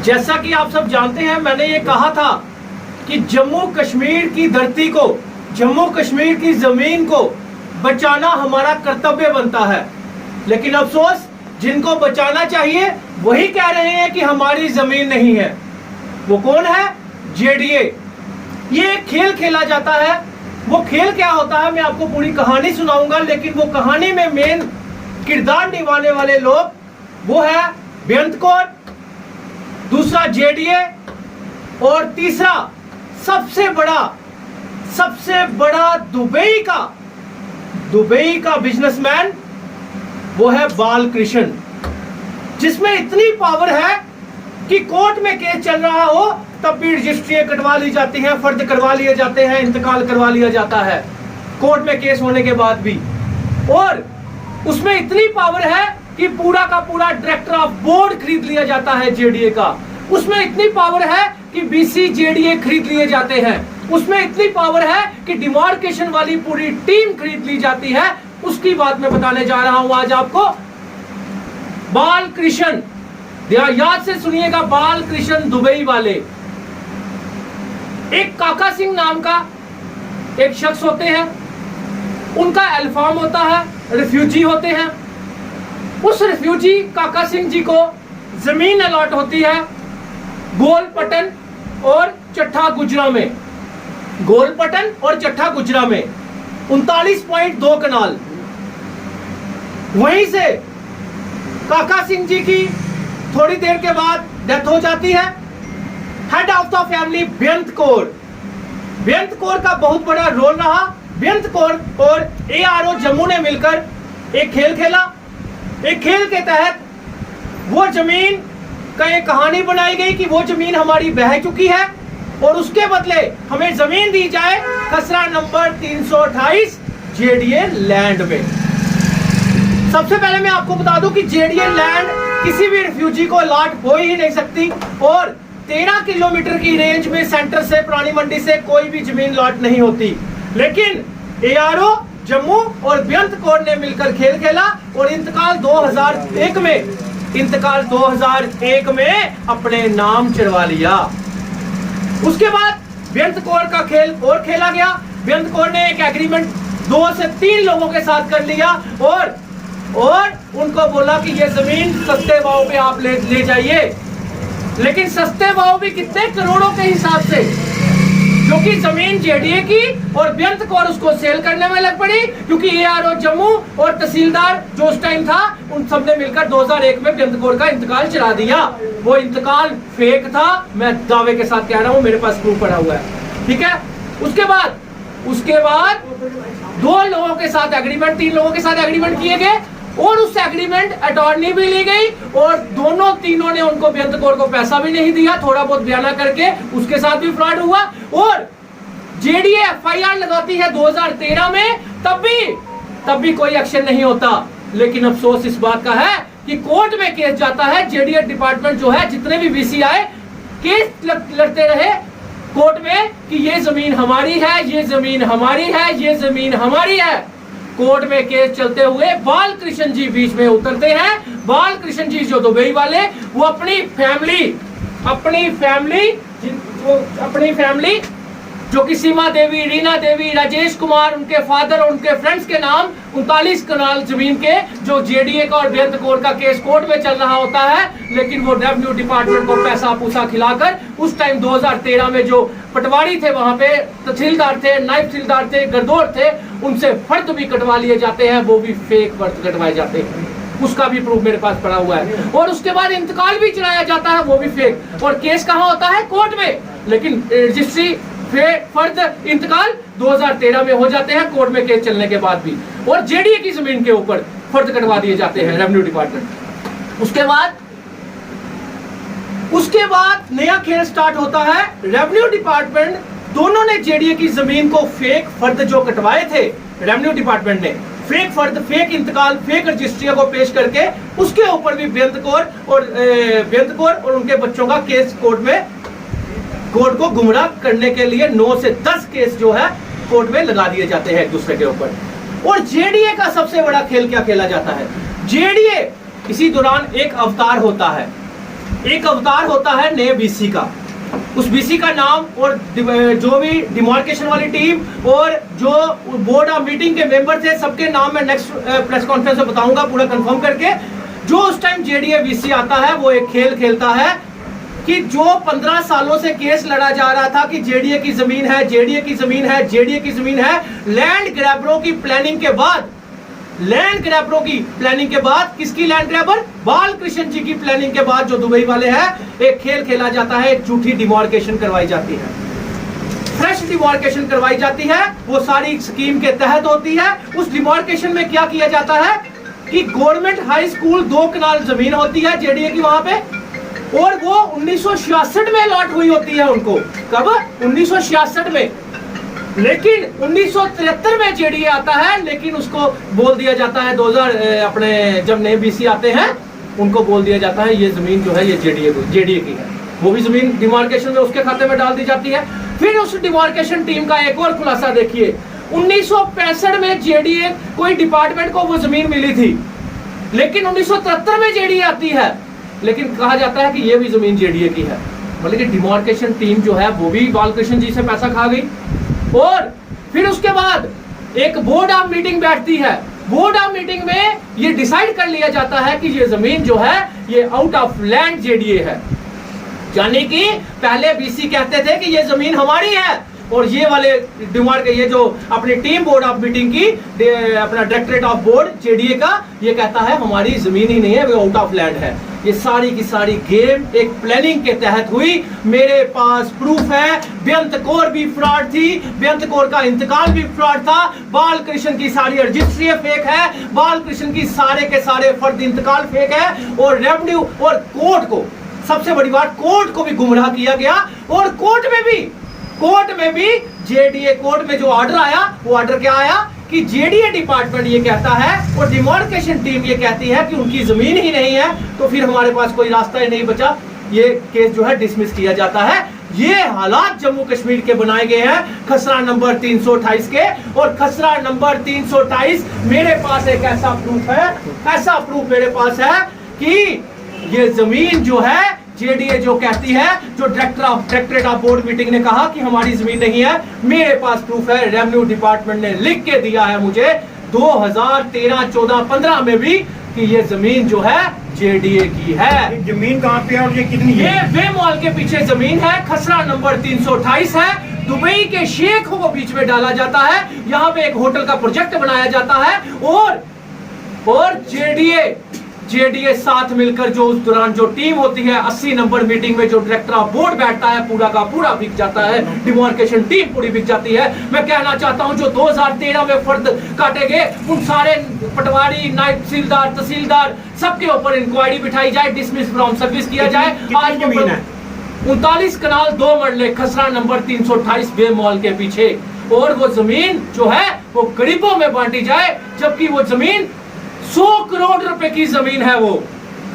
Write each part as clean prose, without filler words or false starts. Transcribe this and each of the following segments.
जैसा कि आप सब जानते हैं, मैंने ये कहा था कि जम्मू कश्मीर की धरती को, जम्मू कश्मीर की जमीन को बचाना हमारा कर्तव्य बनता है। लेकिन अफसोस, जिनको बचाना चाहिए वही कह रहे हैं कि हमारी जमीन नहीं है। वो कौन है? जेडीए। ये एक खेल खेला जाता है। वो खेल क्या होता है मैं आपको पूरी कहानी सुनाऊंगा, लेकिन वो कहानी में मेन किरदार निभाने वाले लोग वो है बेअंत कौर, दूसरा जेडीए, और तीसरा सबसे बड़ा दुबई का बिजनेसमैन, वो है बालकृष्ण, जिसमें इतनी पावर है कि कोर्ट में केस चल रहा हो तब भी रजिस्ट्रियां कटवा ली जाती हैं, फर्द करवा लिए जाते हैं, इंतकाल करवा लिया जाता है कोर्ट में केस होने के बाद भी। और उसमें इतनी पावर है कि पूरा का पूरा डायरेक्टर ऑफ बोर्ड खरीद लिया जाता है जेडीए का। उसमें इतनी पावर है कि बीसी जेडीए खरीद लिए जाते हैं। उसमें इतनी पावर है कि डिमार्केशन वाली पूरी टीम खरीद ली जाती है। उसकी बात मैं बताने जा रहा हूं आज आपको। बालकृष्ण, याद से सुनिएगा, बालकृष्ण दुबई वाले। एक काका सिंह नाम का एक शख्स होते हैं, उनका एल्फाम होता है, रिफ्यूजी होते हैं। उस रिफ्यूजी काका सिंह जी को जमीन अलॉट होती है गोलपटन और चट्ठा गुजरा में। गोलपटन और चट्ठा गुजरा में 39.2 कनाल। वहीं से काका सिंह जी की थोड़ी देर के बाद डेथ हो जाती है। हेड ऑफ द फैमिली बेअंत कौर। बेअंत कौर का बहुत बड़ा रोल रहा। बेअंत कौर और एआरओ जम्मू ने मिलकर एक खेल खेला। एक खेल के तहत वो जमीन का एक कहानी बनाई गई कि वो जमीन हमारी बह चुकी है और उसके बदले हमें जमीन दी जाए खसरा नंबर 328 जेडीए लैंड में। सबसे पहले मैं आपको बता दूं कि जेडीए लैंड किसी भी रिफ्यूजी को अलॉट हो ही नहीं सकती और 13 किलोमीटर की रेंज में सेंटर से, पुरानी मंडी से कोई भी जमीन अलॉट नहीं होती। लेकिन एआरओ जम्मू और बेअंत कौर ने मिलकर खेल खेला और इंतकाल 2001 में अपने नाम चढ़वा लिया। उसके बाद बेअंत कौर का खेल और खेला गया। बेअंत कौर ने एक एग्रीमेंट 2 से 3 लोगों के साथ कर लिया और उनको बोला कि ये जमीन सस्ते भाव पे आप ले जाइए। लेकिन सस्ते भाव भी कितने? करोड़ों के हिसाब से, क्योंकि जमीन जेडीए की और बेअंत कौर उसको सेल करने में लग पड़ी, क्योंकि एआरओ जम्मू और तहसीलदार जो उस टाइम था उन सब ने मिलकर 2001 में बेअंत कौर का इंतकाल चला दिया। वो इंतकाल फेक था, मैं दावे के साथ कह रहा हूं, मेरे पास प्रूफ पड़ा हुआ है। ठीक है। उसके बाद 2 लोगों के साथ एग्रीमेंट, 3 लोगों के साथ एग्रीमेंट किए गए और उस एग्रीमेंट अटॉर्नी भी ली गई और तीनों ने उनको बेअंत कौर को पैसा भी नहीं दिया, थोड़ा बहुत बयाना करके उसके साथ भी फ्रॉड हुआ। और जेडीए एफआईआर लगाती है 2013 में, तब भी कोई एक्शन नहीं होता। लेकिन अफसोस इस बात का है कि कोर्ट में केस जाता है। जेडीए डिपार्टमेंट जो है, जितने भी वीसी आए, केस लड़ते रहे कोर्ट में कि ये जमीन हमारी है, ये जमीन हमारी है, ये जमीन हमारी है। कोर्ट में केस चलते हुए बालकृष्ण जी बीच में उतरते हैं। बालकृष्ण जी जो दुबई वाले, वो अपनी फैमिली जो कि सीमा देवी, रीना देवी, राजेश कुमार, उनके फादर और उनके फ्रेंड्स के नाम 39 कनाल जमीन के, जो जेडीए का और बेअंत कौर का केस कोर्ट में चल रहा होता है, लेकिन वो रेवेन्यू डिपार्टमेंट को पैसा पूसा खिलाकर उस टाइम 2013 में जो पटवारी थे, वहां पे तहसीलदार थे, नायब तहसीलदार थे, गरदौर थे, उनसे फर्द भी कटवा लिए जाते हैं। वो भी फेक फर्द कटवाए जाते हैं, उसका भी प्रूफ मेरे पास पड़ा हुआ है। और उसके बाद इंतकाल भी चलाया जाता है, वो भी फेक। और केस कहां होता है? कोर्ट में। लेकिन रजिस्ट्री फर्द इंतकाल 2013 में हो जाते हैं, कोर्ट में केस चलने के बाद भी। और जेडीए की जमीन के ऊपर फर्द कटवा दिए जाते हैं रेवेन्यू डिपार्टमेंट। उसके बाद नया खेल स्टार्ट होता है। रेवेन्यू डिपार्टमेंट, दोनों ने जेडीए की जमीन को फेक फर्द जो कटवाए थे, रेवेन्यू डिपार्टमेंट ने फेक फर्द, फेक इंतकाल, फेक रजिस्ट्रियों को पेश करके उसके ऊपर भी बेअंत कौर और उनके बच्चों का केस कोर्ट को गुमराह करने के लिए 9 से 10 केस जो है कोर्ट में लगा दिए जाते हैं एक दूसरे के ऊपर। और जेडीए का सबसे बड़ा खेल क्या खेला जाता है? जेडीए इसी दौरान एक अवतार होता है। एक अवतार होता है नए बीसी का। उस बीसी का नाम और जो भी डिमार्केशन वाली टीम और जो बोर्ड ऑफ मीटिंग के मेंबर थे सबके नाम मैं नेक्स्ट प्रेस कॉन्फ्रेंस में बताऊंगा पूरा कंफर्म करके। जो उस टाइम जेडीए बीसी आता है वो एक खेल खेलता है कि जो 15 सालों से केस लड़ा जा रहा था कि जेडीए की जमीन है, जेडीए की जमीन है, जेडीए की जमीन है, लैंड ग्रैबरों की प्लानिंग के बाद, लैंड ग्रैबरों की प्लानिंग के बाद, किसकी लैंड ग्रैबर? बालकृष्ण जी की प्लानिंग के बाद जो दुबई वाले हैं, एक खेल खेला जाता है, एक झूठी डिमार्केशन करवाई जाती है, फ्रेश डिमार्केशन करवाई जाती है। वो सारी स्कीम के तहत होती है। उस डिमार्केशन में क्या किया जाता है कि गवर्नमेंट हाई स्कूल 2 कनाल जमीन होती है जेडीए की वहां पे, और वो 1966 में अलॉट हुई होती है उनको। कब? 1966 में। लेकिन 1973 में जेडीए आता है, लेकिन उसको बोल दिया जाता है 2000 अपने जब नए बीसी आते हैं उनको बोल दिया जाता है ये जमीन जो है ये जेडीए की है। वो भी जमीन डिमार्केशन में उसके खाते में डाल दी जाती है। फिर उस डिमार्केशन टीम का एक और खुलासा देखिए, 1965 में जेडीए कोई डिपार्टमेंट को वो जमीन मिली थी, लेकिन 1973 में जेडीए आती है, लेकिन कहा जाता है कि ये भी जमीन जेडीए की है। मतलब कि डिमार्केशन टीम जो है वो भी बालकृष्ण जी से पैसा खा गई। और फिर उसके बाद एक बोर्ड ऑफ मीटिंग बैठती है। बोर्ड ऑफ मीटिंग में ये डिसाइड कर लिया जाता है कि ये जमीन जो है ये आउट ऑफ लैंड जेडीए है। यानी कि पहले बीसी कहते थे कि ये जमीन हमारी है, और ये वाले ये जो अपनी टीम बोर्ड ऑफ मीटिंग की अपना डायरेक्टरेट ऑफ बोर्ड जेडीए का ये कहता है हमारी जमीन ही नहीं है, वो आउट ऑफ लैंड है। ये सारी की सारी गेम एक प्लानिंग के तहत हुई। मेरे पास प्रूफ है, बेअंत कौर भी फ्रॉड थी, बेअंत कौर का इंतकाल भी फ्रॉड था, बालकृष्ण की सारी रजिस्ट्री फेक है, बालकृष्ण की सारे के सारे फर्द इंतकाल फेक है, और रेवेन्यू और कोर्ट को, सबसे बड़ी बात, कोर्ट को भी गुमराह किया गया। और कोर्ट में भी जेडीए कोर्ट में जो ऑर्डर आया, वो ऑर्डर क्या आया कि जेडीए डिपार्टमेंट ये कहता है और डिमार्केशन टीम ये कहती है कि उनकी जमीन ही नहीं है, तो फिर हमारे पास कोई रास्ता ही नहीं बचा, ये केस जो है डिसमिस किया जाता है। ये हालात जम्मू कश्मीर के बनाए गए हैं खसरा नंबर 328 के। और खसरा नंबर 328 मेरे पास एक ऐसा प्रूफ है, ऐसा प्रूफ मेरे पास है कि ये जमीन जो है जेडीए जो कहती है, जो डायरेक्टरेट ऑफ बोर्ड मीटिंग ने कहा कि हमारी जमीन नहीं है, मेरे पास प्रूफ है, रेवेन्यू डिपार्टमेंट ने लिख के दिया है मुझे 2013, 14, 15 में भी कि ये जमीन जो है जेडीए की है। जमीन कहाँ पे है और ये कितनी है? ये वे मॉल के पीछे जमीन है, खसरा नंबर 328 है। दुबई के शेखों को बीच में डाला जाता है, यहाँ पे एक होटल का प्रोजेक्ट बनाया जाता है, और जेडीए साथ मिलकर जो उस दौरान जो टीम होती है 80 नंबर मीटिंग में जो डायरेक्टर ऑफ बोर्ड बैठता है, पूरा का पूरा बिक जाता है, डिमार्केशन टीम पूरी बिक जाती है। मैं कहना चाहता हूं जो 2013 में फर्द काटे गए उन सारे पटवारी, नायब तहसीलदार सबके ऊपर इंक्वायरी बिठाई जाए, डिसमिस फ्रॉम सर्विस किया जाए। आज जमीन है 39 कनाल 2 मरले खसरा नंबर 328 वे मॉल के पीछे, और वो जमीन जो है वो गरीबों में बांटी जाए, जबकि वो जमीन 100 करोड़ रुपए की जमीन है, वो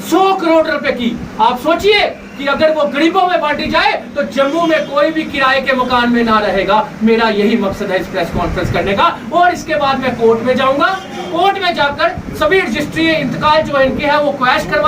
100 करोड़ रुपए की। आप सोचिए कि अगर वो गरीबों में बांटी जाए तो जम्मू में कोई भी किराए के मकान में ना रहेगा। मेरा यही मकसद है इस प्रेस कॉन्फ्रेंस करने का। और इसके बाद मैं कोर्ट में जाऊंगा, कोर्ट में जाकर सभी रजिस्ट्री इंतकाल जो इनके है वो क्वैश करवा